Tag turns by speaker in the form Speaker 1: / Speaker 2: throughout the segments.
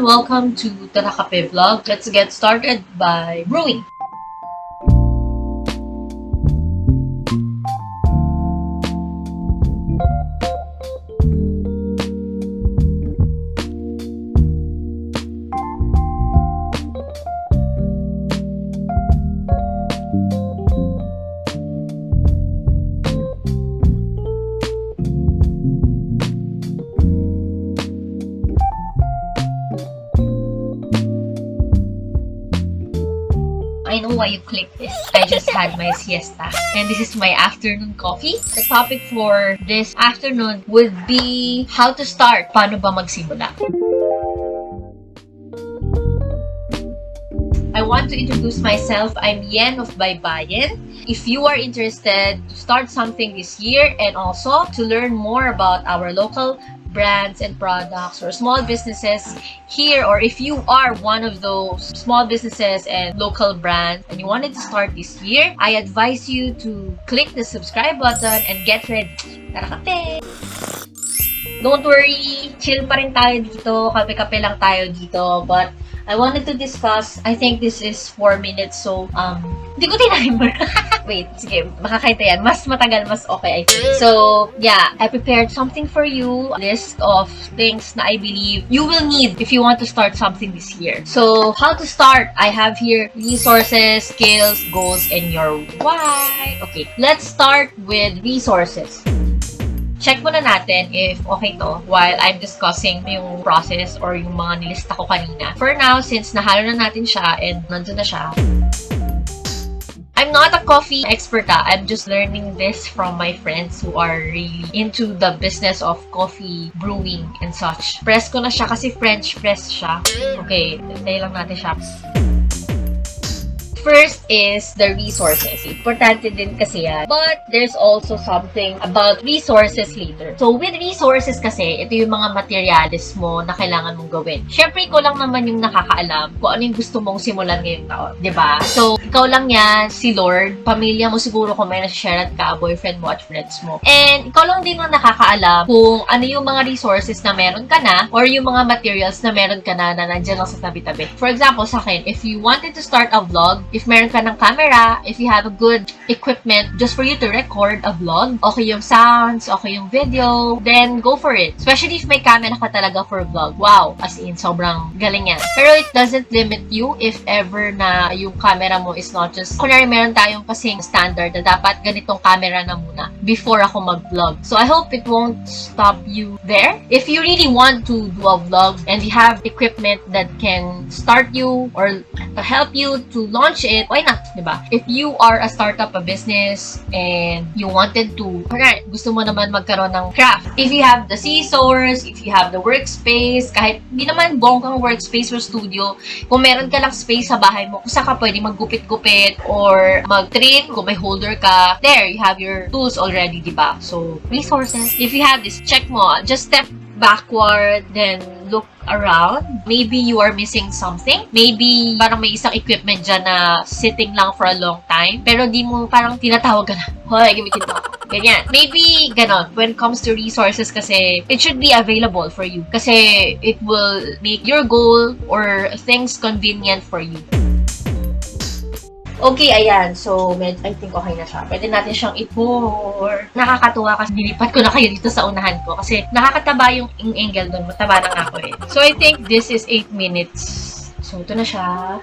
Speaker 1: Welcome to Tara Kape vlog. Let's get started by brewing. I know why you clicked this. I just had my siesta. And this is my afternoon coffee. The topic for this afternoon would be how to start. Paano ba magsimula? I want to introduce myself. I'm Yen of Baybayin. If you are interested to start something this year and also to learn more about our local brands and products or small businesses here, or if you are one of those small businesses and local brands and you wanted to start this year, I advise you to click the subscribe button and get ready. Tara kape! Don't worry, chill pa rin tayo dito, kape-kape lang tayo dito, but I wanted to discuss, I think this is 4 minutes, so, hindi ko tinimer. Wait, sige, makakaita yan. Mas matagal, mas okay, I think. So, yeah, I prepared something for you, a list of things na I believe you will need if you want to start something this year. So, how to start? I have here resources, skills, goals, and your why. Okay, let's start with resources. Check muna natin if okay to while I'm discussing yung process or yung mga nilista ko kanina. For now, since nahalo na natin siya and nandun na siya, I'm not a coffee expert. I'm just learning this from my friends who are really into the business of coffee brewing and such. Press ko na siya kasi French press siya. Okay, tayo lang natin siya. First is the resources. Importante din kasi yan. But there's also something about resources later. So with resources kasi, ito yung mga materials mo na kailangan mong gawin. Syempre, ikaw lang naman yung nakakaalam kung ano yung gusto mong simulan ngayong taon. Diba? So, ikaw lang yan, si Lord, pamilya mo siguro kung may na-share ka, boyfriend mo at friends mo. And ikaw lang din ang nakakaalam kung ano yung mga resources na meron ka na or yung mga materials na meron ka na nandyan lang sa tabi-tabi. For example, sa akin, if you wanted to start a vlog, if meron ka ng camera, if you have a good equipment just for you to record a vlog, okay yung sounds, okay yung video, then go for it. Especially if may camera ka talaga for vlog. Wow! As in, sobrang galing yan. Pero it doesn't limit you if ever na yung camera mo is not just, kunyari meron tayong kasing standard na dapat ganitong camera na muna before ako mag-vlog. So I hope it won't stop you there. If you really want to do a vlog and you have equipment that can start you or help you to launch it, why not, diba? If you are a startup, a business, and you wanted to, okay, gusto mo naman magkaroon ng craft. If you have the scissors, if you have the workspace, kahit hindi naman bongkang workspace or studio, kung meron ka lang space sa bahay mo, kung saan ka pwede maggupit-gupit or mag-trim, kung may holder ka, there, you have your tools already, diba? So, resources. If you have this, check mo. Just step backward, then look around. Maybe you are missing something. Maybe parang may isang equipment dyan na sitting lang for a long time. Pero di mo parang tinatawag ka na, hoy, gamitin mo. Ganyan. Maybe, ganon. When it comes to resources kasi, it should be available for you. Kasi it will make your goal or things convenient for you. Okay, ayan. So, I think okay na siya. Pwede natin siyang i-pour. Nakakatuwa kasi nilipat ko na kayo dito sa unahan ko. Kasi nakakataba yung angle doon. Mataba na nga ako eh. So, I think this is 8 minutes. So, ito na siya.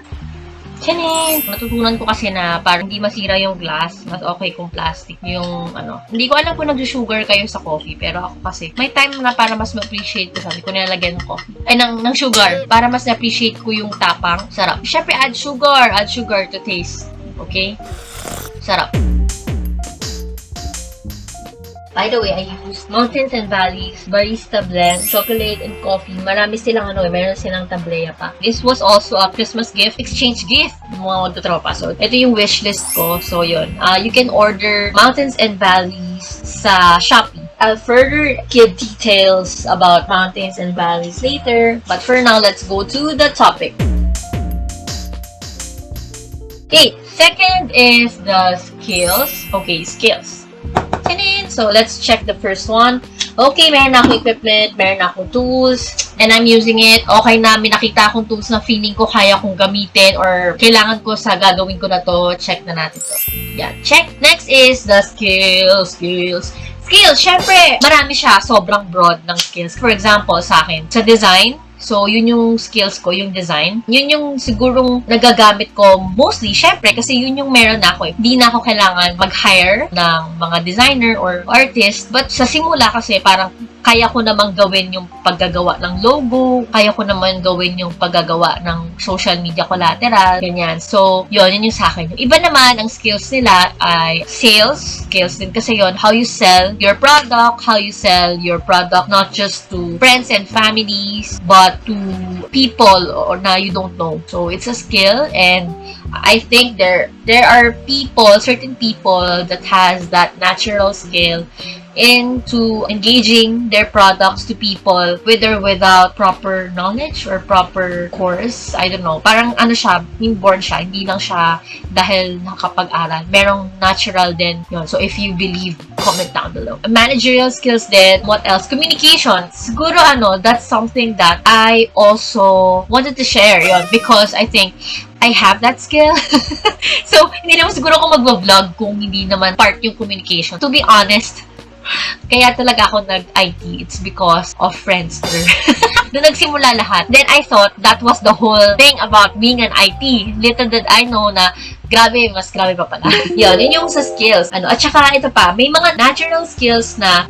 Speaker 1: Tiyanin! Natutunan ko kasi na parang hindi masira yung glass. Mas okay kung plastic yung ano. Hindi ko alam kung nag-sugar kayo sa coffee. Pero ako kasi, may time na para mas ma-appreciate ko. Sabi ko nilalagyan ng coffee. Ay, ng sugar. Para mas na-appreciate ko yung tapang. Sarap. Siyempre, add sugar to taste. Okay? Sarap. By the way, I used Mountains and Valleys Barista Blend, Chocolate and Coffee. Marami silang meron silang tableya pa. This was also a Christmas gift, exchange gift ng mga magtotropa. So, ito yung wishlist ko. So, yun. You can order Mountains and Valleys sa Shopee. I'll further give details about Mountains and Valleys later. But for now, let's go to the topic. Okay, second is the skills. Okay, skills. So let's check the first one. okay, meron na akong equipment, meron na akong tools, and I'm using it. Okay na, may nakita akong tools na feeling ko kaya kong gamitin or kailangan ko sa gagawin ko na to. Check na natin to. Yeah, check. Next is the skills. Skills, syempre, marami siya. Sobrang broad ng skills. For example, sa akin, sa design, so, yun yung skills ko, yung design. Yun yung sigurong nagagamit ko mostly, syempre, kasi yun yung meron na ako. Hindi na ako kailangan mag-hire ng mga designer or artist. But sa simula kasi, parang kaya ko namang gawin yung paggagawa ng logo, kaya ko naman gawin yung paggagawa ng social media collateral, ganyan. So, yun yung sa akin. Yung iba naman, ang skills nila ay sales. Skills din kasi yun, how you sell your product, not just to friends and families, but to people or na you don't know. So, it's a skill, and I think there are certain people that has that natural skill into engaging their products to people with or without proper knowledge or proper course. I don't know. Parang ano siya, inborn siya. Hindi lang siya dahil nakapag-aral. Merong natural din yun. So, if you believe, comment down below. Managerial skills din. What else? Communication. Siguro that's something that I also wanted to share yun because I think I have that skill. So, hindi naman siguro ako mag-vlog kung hindi naman part yung communication. To be honest, kaya talaga ako nag-IT. It's because of Friendster. Doon nagsimula lahat. Then I thought that was the whole thing about being an IT. Little did I know na grabe, mas grabe pa pala. Yun yung sa skills. At saka ito pa, may mga natural skills na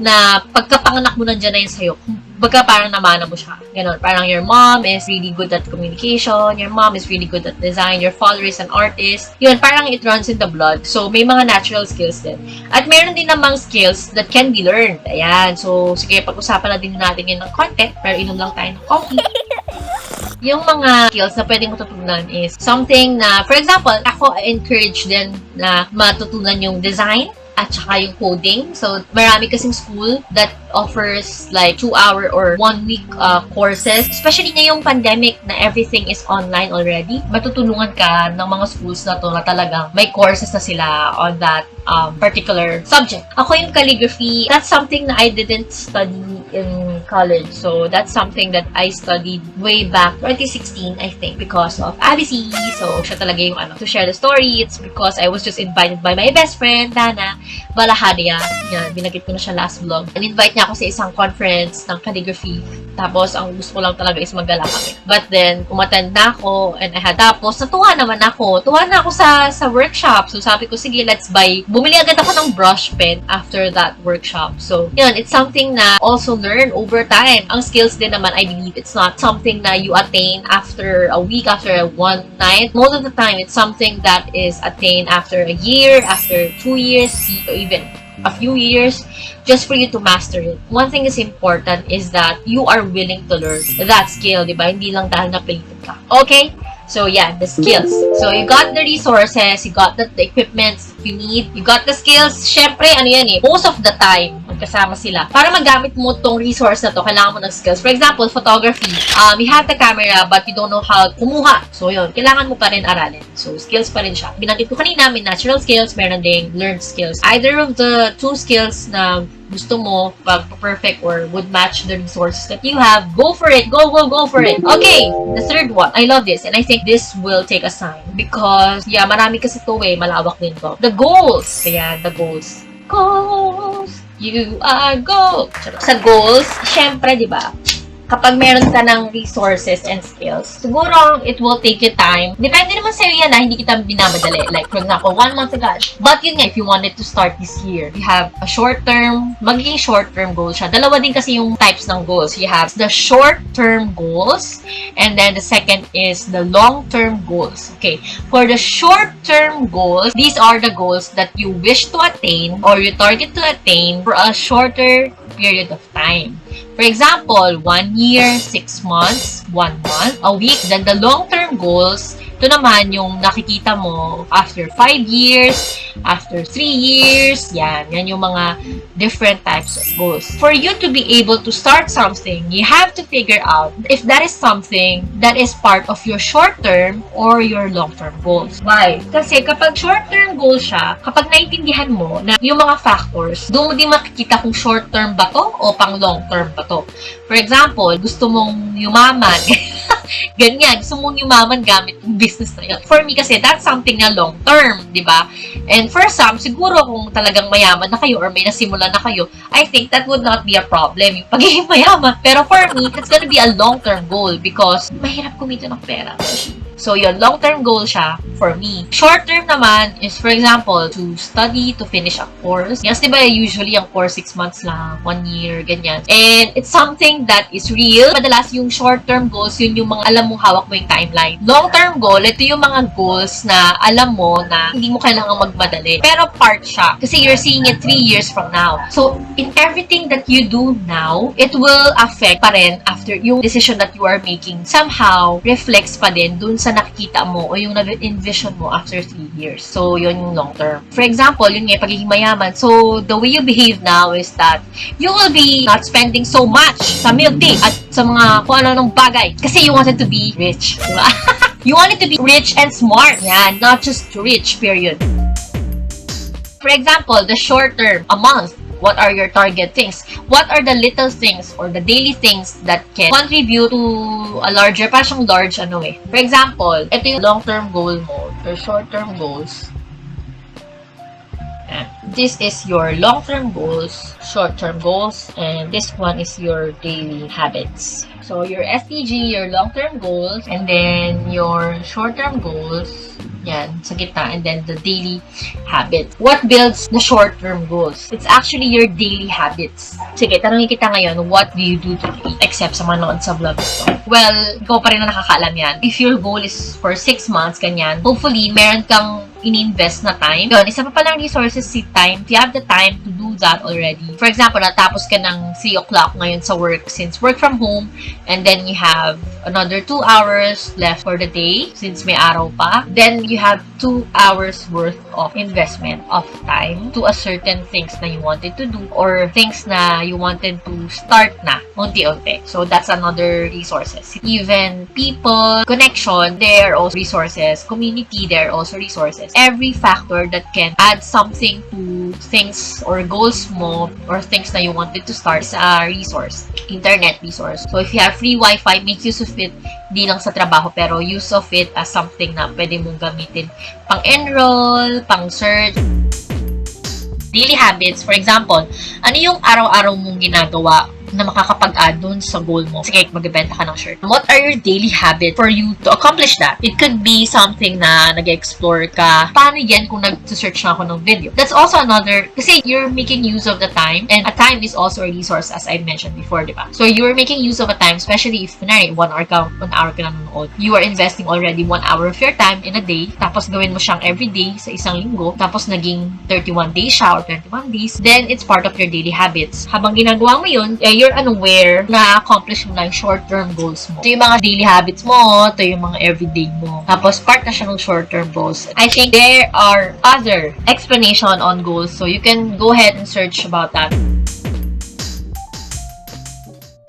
Speaker 1: pagkapanganak mo nandiyan na yun sa'yo. Baga parang namana mo siya. Ganon. Parang your mom is really good at communication. Your mom is really good at design. Your father is an artist. Yun, parang it runs in the blood. So, may mga natural skills din. At meron din namang skills that can be learned. Ayan. So, sige, pag-usapan na din natin yun ng konti. Pero inom lang tayo ng coffee. Yung mga skills na pwedeng matutunan is something na, for example, ako encourage din na matutunan yung design at saka yung coding. So, marami kasing school that offers like 2-hour or 1-week courses. Especially ngayong pandemic na everything is online already. Matutulungan ka ng mga schools na to na talagang may courses na sila on that particular subject. Ako yung calligraphy, that's something na I didn't study in college. So, that's something that I studied way back 2016, I think, because of ABC. So, siya talaga yung to share the story. It's because I was just invited by my best friend, Dana Balahadia. Yan, binagit ko na siya last vlog. And-invite niya ako sa isang conference ng calligraphy. Tapos, ang gusto ko lang talaga is maggala kami. But then, umattend na ako and I had tapos, natuwa naman ako. Tuwa na ako sa workshop. So, sabi ko, sige, let's buy. Bumili agad ako ng brush pen after that workshop. So, yun, it's something na also learn over time. Ang skills din naman, I believe, it's not something na you attain after a week, after one night. Most of the time, it's something that is attained after a year, after 2 years, even a few years, just for you to master it. One thing is important is that you are willing to learn that skill, di ba? Hindi lang dahil napilitan ka. Okay? So, yeah, the skills. So, you got the resources, you got the equipment you need, you got the skills. Syempre, most of the time, magkasama sila. Para magamit mo tong resource na to, kailangan mo ng skills. For example, photography. You have the camera, but you don't know how kumuha. So, yun, kailangan mo pa rin aralin. So, skills pa rin siya. Binanggit ko kanina, may natural skills, meron ding learned skills. Either of the two skills na gusto mo, perfect or would match the resources that you have, go for it. Go for it. Okay, the third one. I love this and I think this will take a sign because, yeah, marami kasi to malawak din to. The goals. Ayan, the goals. Goals. You are gold. Sa goals, syempre, di ba? Kapag meron ka ng resources and skills, siguro it will take you time. Depende naman sa'yo yan hindi kita binamadali. Like, for example, 1 month ago. But yun nga, if you wanted to start this year, you have a short-term, magiging short-term goal siya. Dalawa din kasi yung types ng goals. You have the short-term goals, and then the second is the long-term goals. Okay, for the short-term goals, these are the goals that you wish to attain or you target to attain for a shorter period of time. For example, 1 year, 6 months, 1 month, a week. Then the long-term goals Ito naman yung nakikita mo after 5 years, after 3 years, yan yung mga different types of goals. For you to be able to start something, you have to figure out if that is something that is part of your short-term or your long-term goals. Why? Kasi kapag short-term goal siya, kapag naintindihan mo na yung mga factors, doon mo din makikita kung short-term ba to o pang long-term ba to. For example, gusto mong yumaman. Ganyan, gusto mong yumaman gamit yung business na yun. For me kasi, that's something na long-term, di ba? And for some, siguro kung talagang mayaman na kayo or may nasimulan na kayo, I think that would not be a problem, yung pagiging mayaman. Pero for me, that's gonna be a long-term goal because mahirap kumita ng pera. So, yun, long-term goal siya for me. Short-term naman is, for example, to study, to finish a course. Yes, diba, usually ang course 6 months lang, 1 year, ganyan. And it's something that is real. Madalas yung short-term goals, yun yung mga alam mo, hawak mo yung timeline. Long-term goal, ito yung mga goals na alam mo na hindi mo kailangang magmadali. Pero part siya. Kasi you're seeing it 3 years from now. So, in everything that you do now, it will affect pa rin after yung decision that you are making. Somehow, reflects pa din dun sa nakikita mo o yung nag-envision mo after 3 years. So, yun yung long term. For example, yun nga, pagiging mayaman. So, the way you behave now is that you will be not spending so much sa milk tea at sa mga kung ano-anong bagay. Kasi you wanted to be rich. Diba? You wanted to be rich and smart. Yan, not just rich, period. For example, the short term, a month. What are your target things? What are the little things or the daily things that can contribute to a larger, parang large For example, ito yung long-term goal mo, your short-term goals. This is your long-term goals, short-term goals, and this one is your daily habits. So, your STG, your long-term goals, and then your short-term goals, yan, sa gitna, and then the daily habits. What builds the short-term goals? It's actually your daily habits. Sige, tanongin kita ngayon, what do you do to eat except sa manood sa vlog ito? Well, ikaw pa rin na nakakaalam yan. If your goal is for 6 months, ganyan, hopefully, meron kang in-invest na time. Yun, isa pa palang resources si time. If you have the time to do that already. For example, natapos ka ng 3 o'clock ngayon sa work since work from home, and then you have another 2 hours left for the day since may araw pa. Then you have 2 hours worth of investment of time to a certain things na you wanted to do or things na you wanted to start na unti-unti. So that's another resources. Even people, connection, there are also resources. Community, there are also resources. Every factor that can add something to things or goals mo or things na you wanted to start is a resource. Internet resource. So if you have free Wi-Fi, make use of it. Di lang sa trabaho, pero use of it as something na pwede mong gamitin pang-enroll, pang-search. Daily habits, for example, ano yung araw-araw mong ginagawa na makakapag-add dun sa goal mo? Sige, magbebenta ka ng shirt. What are your daily habits for you to accomplish that? It could be something na nag-explore ka. Paano yan kung nag-search na ako ng video? That's also another, kasi you're making use of the time, and a time is also a resource as I mentioned before, di ba? So, you're making use of a time, especially if, 1 hour ka nanonood. You are investing already 1 hour of your time in a day, tapos gawin mo siyang everyday sa isang linggo, tapos naging 31 days siya or 21 days, then it's part of your daily habits. Habang ginagawa mo yun, you're unaware na accomplish mo na yung short-term goals mo. Ito yung mga daily habits mo, ito yung mga everyday mo. Tapos, part na siya ng short-term goals. I think there are other explanation on goals, so you can go ahead and search about that.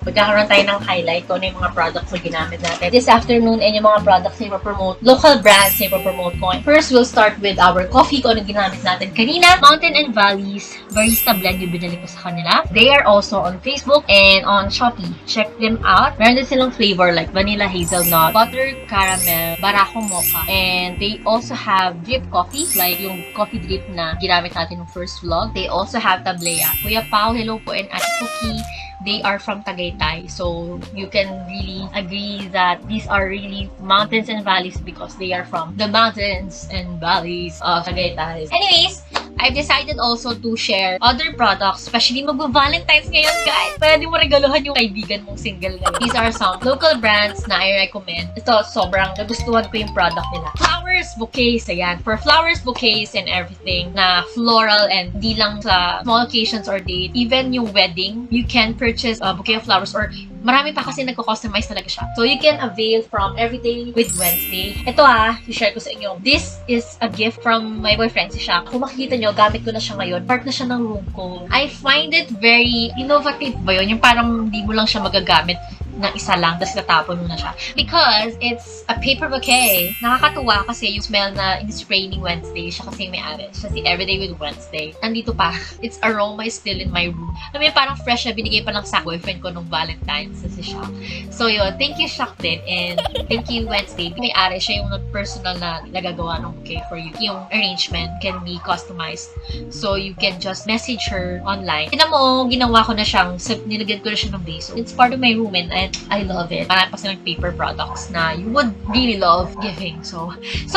Speaker 1: Magkakaroon tayo ng highlight kung ano yung mga products na ginamit natin. This afternoon, and yung mga products na ipapromote, local brands na ipapromote ko. First, we'll start with our coffee kung ano ginamit natin kanina. Mountain and Valleys Barista Blend yung binili ko sa kanila. They are also on Facebook and on Shopee. Check them out. Meron din silang flavor like vanilla hazelnut, butter caramel, barako mocha. And they also have drip coffee, like yung coffee drip na ginamit natin ng first vlog. They also have tablea. Kuya Pao, hello po, and Ate Cookie. They are from Tagaytay, so you can really agree that these are really mountains and valleys because they are from the mountains and valleys of Tagaytay. Anyways, I've decided also to share other products, especially mag-Valentine's ngayon, guys. Pwede mo regaluhan yung kaibigan mong single ngayon. These are some local brands na I recommend. Ito, sobrang nagustuhan ko yung product nila. Flowers, bouquets, ayan. For flowers, bouquets, and everything na floral and di lang sa small occasions or date, even yung wedding, you can purchase a bouquet of flowers or Marami pa kasi nagko-customize talaga siya. So, you can avail from Everyday with Wednesday. Ito i-share ko sa inyo. This is a gift from my boyfriend, si Shaq. Kung makikita nyo, gamit ko na siya ngayon. Part na siya ng room ko. I find it very innovative ba yun? Yung parang hindi mo lang siya magagamit ng isa lang, tapos tatapon mo na siya. Because it's a paper bouquet. Nakakatuwa kasi yung smell na in-spray ni Wednesday, siya kasi may ari. Siya si Everyday with Wednesday. Nandito pa. Its aroma is still in my room. Alam mo, parang fresh na binigay pa lang sa boyfriend ko nung Valentine's na si Shaq. So yun, thank you Shaq din, and thank you Wednesday. May ari siya yung personal na nagagawa ng bouquet for you. Yung arrangement can be customized. So you can just message her online. Tignan mo, ginawa ko na siyang, nilagyan ko na siya ng base. It's part of my room and I love it. Marami pa silang paper products na you would really love giving. So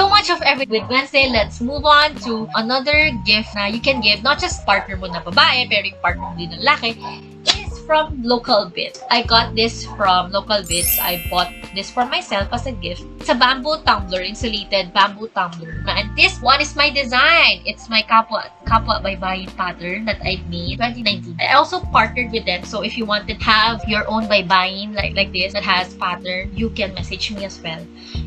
Speaker 1: much of Everyday with Wednesday. Let's move on to another gift na you can give, not just partner mo na babae, pero yung partner mo din na lalaki, is from Local Bits. I got this from Local Bits. I bought this for myself as a gift. It's a bamboo tumbler, insulated bamboo tumbler. And this one is my design. It's my kapwa baybayin pattern that I made 2019. I also partnered with them. So if you wanted to have your own baybayin like this that has pattern, you can message me as well.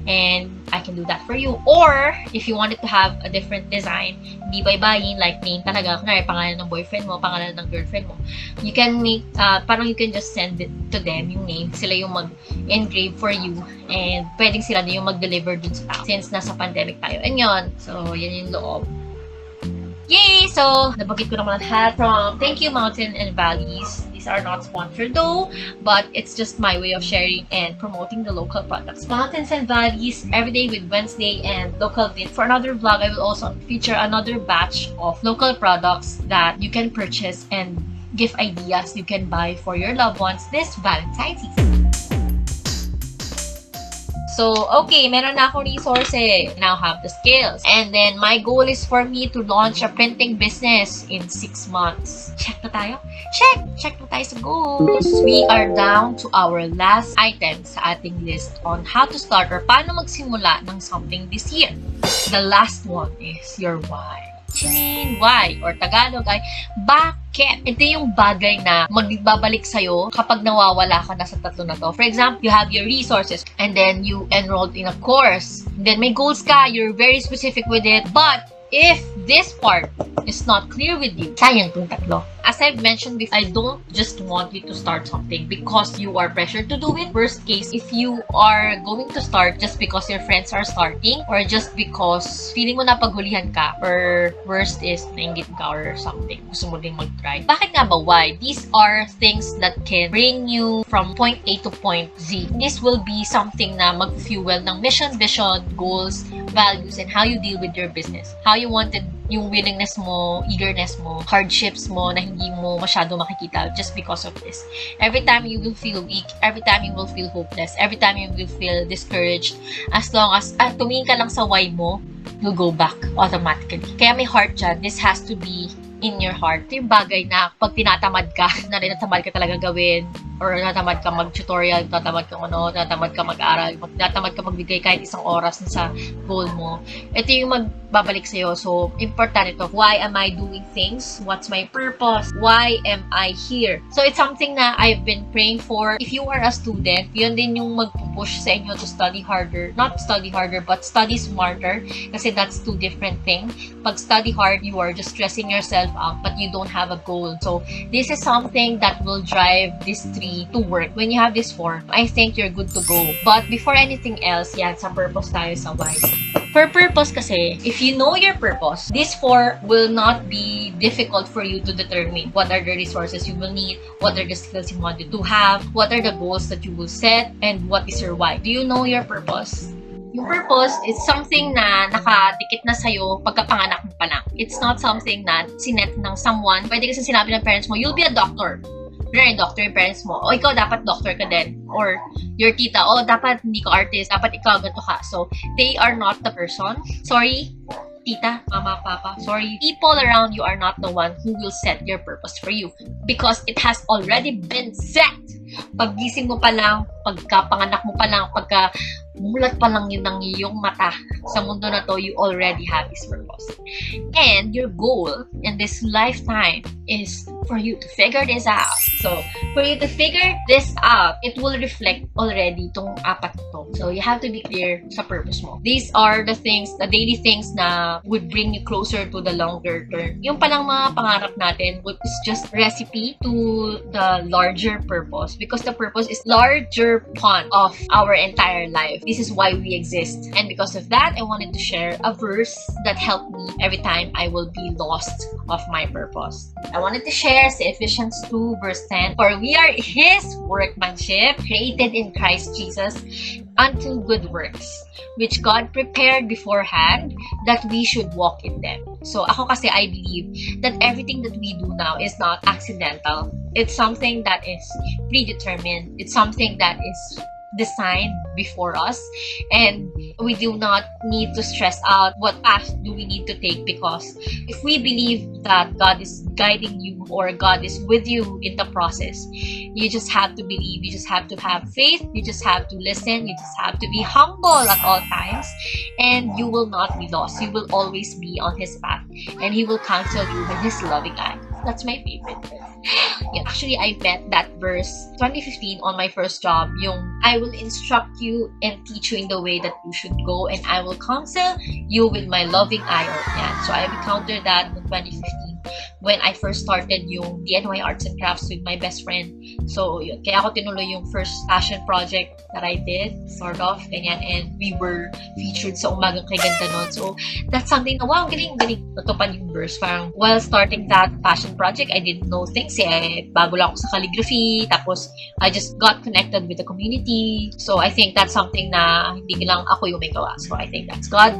Speaker 1: And I can do that for you. Or if you wanted to have a different design, hindi baybayin, like name talaga, kunwari pangalan ng boyfriend mo, pangalan ng girlfriend mo, you can make, parang you can just send it to them, yung name, sila yung mag-engrave for you, and pwedeng sila din yung mag-deliver dun sa tao since nasa pandemic tayo. And yun, so yan yung loob. Yay! So, nabagit ko naman lahat from Thank You Mountain and Valleys. These are not sponsored though, but it's just my way of sharing and promoting the local products. Mountains and Valleys, Everyday with Wednesday, and Local Bit. For another vlog, I will also feature another batch of local products that you can purchase and gift ideas you can buy for your loved ones this Valentine's season. So, okay, meron na akong resources. Now have the skills. And then, my goal is for me to launch a printing business in 6 months. Check na tayo? Check! Check na tayo sa goals. We are down to our last item sa ating list on how to start or paano magsimula ng something this year. The last one is your why. Why? Or Tagalog ay bakit? Ito yung bagay na magbabalik sa'yo kapag nawawala ka na sa tatlo na to. For example, you have your resources and then you enrolled in a course. And then may goals ka, you're very specific with it. But if this part is not clear with you, sayang itong tatlo. As I've mentioned before, I don't just want you to start something because you are pressured to do it. Worst case, if you are going to start just because your friends are starting or just because feeling mo na paghulihan ka, or worst is nainggit ka or something, gusto mo din mag-try. Bakit nga ba? Why? These are things that can bring you from point A to point Z. This will be something na mag-fuel ng mission, vision, goals, values, and how you deal with your business. How you wanted yung willingness mo, eagerness mo, hardships mo na hindi mo masyado makikita just because of this. Every time you will feel weak, every time you will feel hopeless, every time you will feel discouraged, as long as tumingin ka lang sa why mo, you'll go back automatically. Kaya may heart dyan. This has to be in your heart. Ito yung bagay na pag tinatamad ka, na rin natamad ka talaga gawin, or natamad ka mag-tutorial, natamad ka natamad ka mag-aral, natamad ka magbigay kahit isang oras sa goal mo. Ito yung magbabalik sa'yo. So, important ito. Why am I doing things? What's my purpose? Why am I here? So, it's something na I've been praying for. If you are a student, yun din yung mag-push sa inyo to study harder. Not study harder, but study smarter. Kasi that's two different things. Pag study hard, you are just stressing yourself out, but you don't have a goal. So, this is something that will drive this to work. When you have this form, I think you're good to go. But before anything else, yan, sa purpose tayo sa why. For purpose kasi, if you know your purpose, this 4 will not be difficult for you to determine what are the resources you will need, what are the skills you wanted to have, what are the goals that you will set, and what is your why. Do you know your purpose? Yung purpose is something na nakadikit na sa'yo pagkapanganak mo pa lang. It's not something na sinet ng someone. Pwede kasi sinabi ng parents mo, you'll be a doctor. You're doctor yung parents mo. O ikaw dapat doctor ka din. Or your tita, dapat hindi ka artist. Dapat ikaw ganito ka. So, they are not the person. Sorry, tita, mama, papa. Sorry. People around you are not the one who will set your purpose for you. Because it has already been set. Paggising mo pa lang, pagkapanganak mo pa lang, pagka mulat pa lang yun ng iyong mata sa mundo na to, you already have this purpose. And your goal in this lifetime is for you to figure this out. So, for you to figure this out, it will reflect already itong apat to. So, you have to be clear sa purpose mo. These are the things, the daily things na would bring you closer to the longer term. Yung palang mga pangarap natin is just recipe to the larger purpose, because the purpose is larger pond of our entire life. This is why we exist. And because of that, I wanted to share a verse that helped me every time I will be lost of my purpose. I wanted to share Ephesians 2 verse 10. For we are His workmanship, created in Christ Jesus, unto good works, which God prepared beforehand that we should walk in them. So ako kasi, I believe that everything that we do now is not accidental. It's something that is predetermined. It's something that is designed before us, and we do not need to stress out what path do we need to take, because if we believe that God is guiding you or God is with you in the process, you just have to believe, you just have to have faith, you just have to listen, you just have to be humble at all times, and you will not be lost. You will always be on His path, and He will counsel you with His loving eye. That's my favorite verse. Yeah, actually, I met that verse 2015 on my first job. Yung, I will instruct you and teach you in the way that you should go, and I will counsel you with my loving eye. Yan. So, I encountered that in 2015 when I first started yung DIY Arts and Crafts with my best friend. So, yun. Kaya ako tinuloy yung first passion project that I did, sort of, ganyan. And we were featured sa Umagang Kay Ganda nun. So, that's something na, wow, galing. Natupad yung verse. Parang, while starting that passion project, I didn't know things. Bago lang ako sa calligraphy. Tapos, I just got connected with the community. So, I think that's something na hindi lang ako yung may gawa. So, I think that's God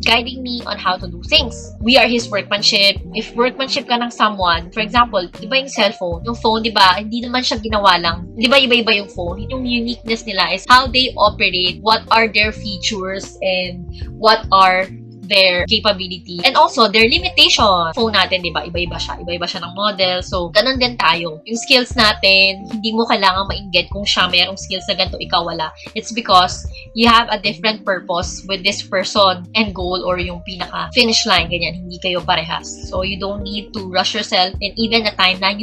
Speaker 1: guiding me on how to do things. We are His workmanship. If workmanship ka ng someone, for example, di ba yung cellphone? Yung phone, di ba, hindi naman siya ginawa lang. Di ba, iba-iba yung phone? Yung uniqueness nila is how they operate, what are their features, and what are their capability, and also their limitation. Phone natin, di ba, iba-iba siya ng model. So, ganun din tayo. Yung skills natin, hindi mo kailangan mainggit kung siya mayroong skills na ganito, ikaw wala. It's because you have a different purpose with this person and goal, or yung pinaka finish line, ganyan. Hindi kayo parehas. So, you don't need to rush yourself, and even the timeline,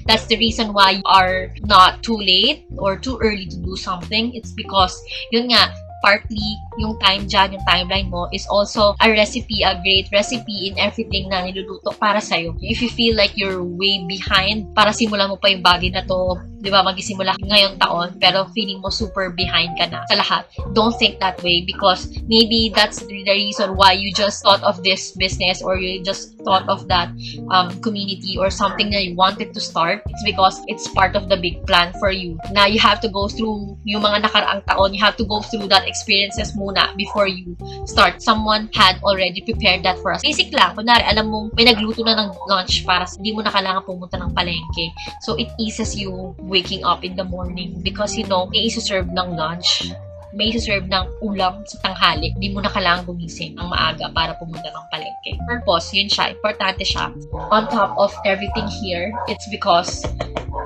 Speaker 1: that's the reason why you are not too late or too early to do something. It's because, yun nga, partly, yung time dyan, yung timeline mo is also a recipe, a great recipe in everything na niluluto para sa'yo. If you feel like you're way behind, para simulan mo pa yung bagay na to, di ba, mag-isimula ngayong taon, pero feeling mo super behind ka na sa lahat. Don't think that way, because maybe that's the reason why you just thought of this business, or you just thought of that community or something that you wanted to start. It's because it's part of the big plan for you. Na you have to go through yung mga nakaraang taon, you have to go through that experiences muna before you start. Someone had already prepared that for us. Basic lang. Kunwari, alam mo, may nagluto na ng lunch para hindi mo na kailangan pumunta ng palengke. So, it eases you waking up in the morning, because, may isa-serve ng lunch, may isa-serve ng ulam sa tanghali. Hindi mo na kailangan gumising ng maaga para pumunta ng palengke. Purpose, yun siya. Importante siya. On top of everything here, it's because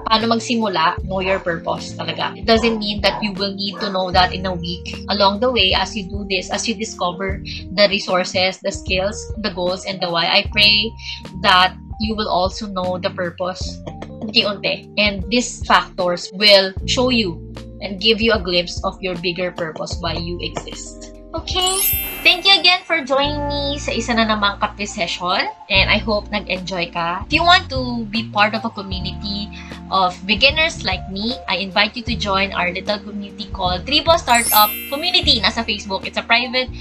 Speaker 1: paano magsimula, know your purpose talaga. It doesn't mean that you will need to know that in a week. Along the way, as you do this, as you discover the resources, the skills, the goals, and the why, I pray that you will also know the purpose unti-unti. And these factors will show you and give you a glimpse of your bigger purpose, why you exist. Okay? Thank you again for joining me sa isa na namang kape session, and I hope nag-enjoy ka. If you want to be part of a community of beginners like me, I invite you to join our little community called Tribo Startup Community. Nasa Facebook. It's a private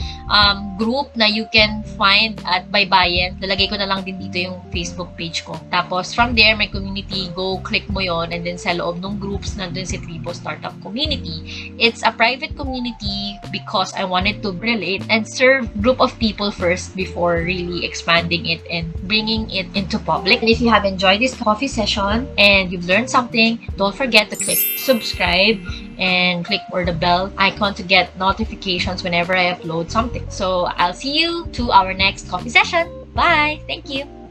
Speaker 1: group na you can find at Baybayin. Lalagay ko na lang din dito yung Facebook page ko. Tapos from there, may community. Go click mo yon, and then sa loob ng groups, nandun si Tribo Startup Community. It's a private community because I wanted to relate and serve group of people first before really expanding it and bringing it into public. And if you have enjoyed this coffee session and you've learned something, don't forget to click subscribe and click or the bell icon to get notifications whenever I upload something. So I'll see you to our next coffee session. Bye! Thank you!